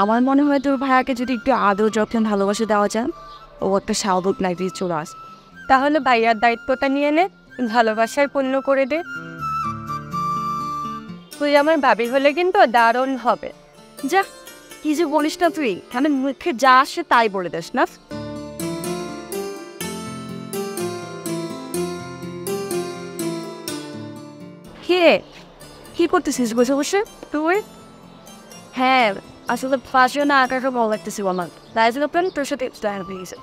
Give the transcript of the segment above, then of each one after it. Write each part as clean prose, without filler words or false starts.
আমার মনে হয় তোর ভাইয়াকে যদি একটু আদর যত্ন ভালোবাসা দেওয়া যায়, ও একটা স্বাভাবিক লাইফে চলে আস। তাহলে ভাইয়ার দায়িত্বটা নিয়ে নে, ভালোবাসায় পূর্ণ করে দে। তুই আমার ভাবি হলে কিন্তু দারুণ হবে। যা, কি যে বলিস না তুই, আমি মুখে যা আসে তাই বলে দিস না। কে কি করতেছিস বসে বসে তুই? হ্যাঁ, আসলে পাশে না আঁকাটা ভালো লাগতেছিল আমার, তাই জন্য তোর সাথে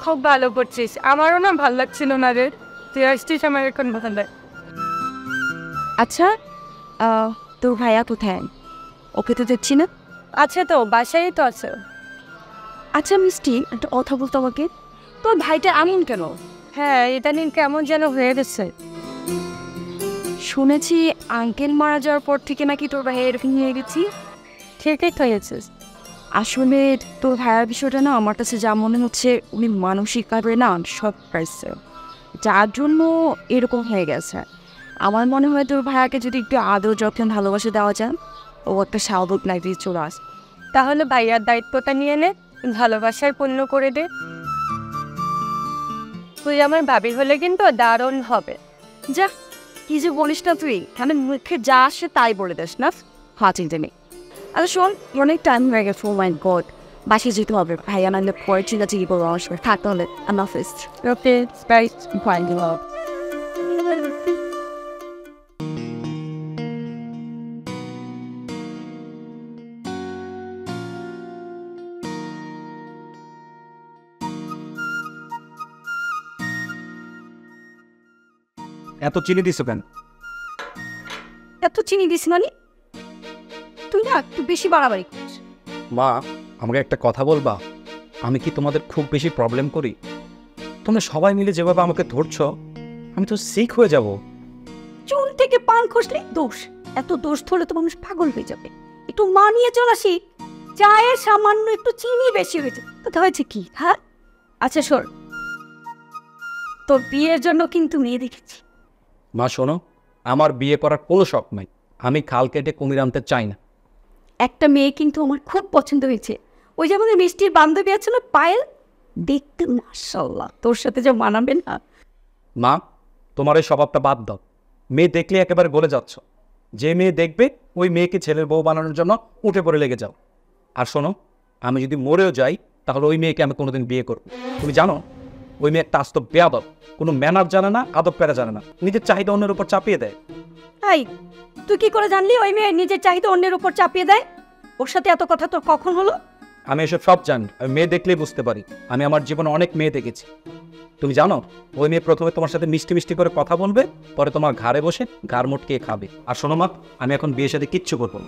খুব ভালো করছিস, আমারও না ভালো লাগছিল না রে, তুই আসছিস আমার এখন ভালো লাগে। আচ্ছা, তোর ভাইয়া কোথায়? ওকে তো দেখছি না। আচ্ছা, তো বাসায় তো আছে। আচ্ছা মিষ্টি, একটা কথা বলতো আমাকে, তোর ভাইটা এমন কেন? হ্যাঁ, ইদানিং কেমন যেন হয়ে গেছে। শুনেছি আঙ্কেল মারা যাওয়ার পর থেকে নাকি তোর ভাই এরকম হয়ে গেছি। ঠিকই হয়েছিস। আসলে তোর ভাইয়ার বিষয়টা না আমার কাছে যা মনে হচ্ছে, উনি মানসিকভাবে না সব পাইছে, যার জন্য এরকম হয়ে গেছে। আমার মনে হয় তোর ভাইয়াকে যদি একটু আদর যত্ন ভালোবাসা দেওয়া যায়, ও একটা স্বাভাবিক লাইফে চলে আস। তাহলে ভাইয়ার দায়িত্বটা নিয়ে নে, ভালোবাসায় পূর্ণ করে দে। তুই আমার ভাবি হলে কিন্তু দারুণ হবে। যা, কি যে বলিস না তুই, আমি মুখে যা আসে তাই বলে দিস না। হ্যাঁ, চিন্তা নেই। আচ্ছা শোন, অনেক টাইম হয়ে গেছে, ও মাই গড, বাসে যেতে হবে। ভাইয়া নাহলে পরে চিল্লাচিল্লি বলবো আমার সঙ্গে। থাক তাহলে, আল্লাহ হাফিজ। ওকে, বাই। ফাইন। এত চিনি দিছো কেন? এত চিনি দিস মানে? তুই না একটু বেশি বাড়াবাড়ি করিস। মা, আমাকে একটা কথা বলবা? আমি কি তোমাদের খুব বেশি প্রবলেম করি? তোমরা সবাই মিলে যেভাবে আমাকে ধরছো, আমি তো সিক হয়ে যাব। চুল থেকে পান খসলে দোষ, এত দোষ ধরলে তো মানুষ পাগল হয়ে যাবে। একটু মানিয়ে চল আসি, চায়ে সামান্য একটু চিনি বেশি হয়েছে, তো হয়েছে কি? হ্যাঁ, আচ্ছা শোন, তোর বিয়ের জন্য কিন্তু মেয়ে দেখেছি। মা শোনো, আমার বিয়ে করার কোনো শখ নাই, আমি খাল কেটে কুমির আনতে চাই না। একটা মেয়ে কিন্তু আমার খুব পছন্দ হয়েছে, ওই যে আমাদের মিষ্টির বান্ধবী আছে না, পায়েল, দেখতে মাশাআল্লাহ তোর সাথে যে মানাবে না। মা, তোমার এই স্বভাবটা বাদ দাও। মেয়ে দেখলে একেবারে গলে যাচ্ছ। যে মেয়ে দেখবে ওই মেয়েকে ছেলের বউ বানানোর জন্য উঠে পড়ে লেগে যাও। আর শোনো, আমি যদি মরেও যাই তাহলে ওই মেয়েকে আমি কোনোদিন বিয়ে করব। তুমি জানো, ওই মেয়ে একটা আস্ত বেয়াদব, কোনো ম্যানার জানে না, আদব প্যারা জানে না, নিজের চাহিদা অন্যের উপর চাপিয়ে দেয়। এই, তুই কি করে জানলি ওই মেয়ে নিজের চাহিদা অন্যের উপর চাপিয়ে দেয়? ওর সাথে এত কথা তোর কখন হলো? আমি এসব সব জানি, আমি মেয়ে দেখলেই বুঝতে পারি। আমি আমার জীবনে অনেক মেয়ে দেখেছি। তুমি জানো, ওই মেয়ে প্রথমে তোমার সাথে মিষ্টি মিষ্টি করে কথা বলবে, পরে তোমার ঘাড়ে বসে ঘাড় মোটকে খাবে। আর শোনো মা, আমি এখন বিয়ের সাথে কিচ্ছু করবো না।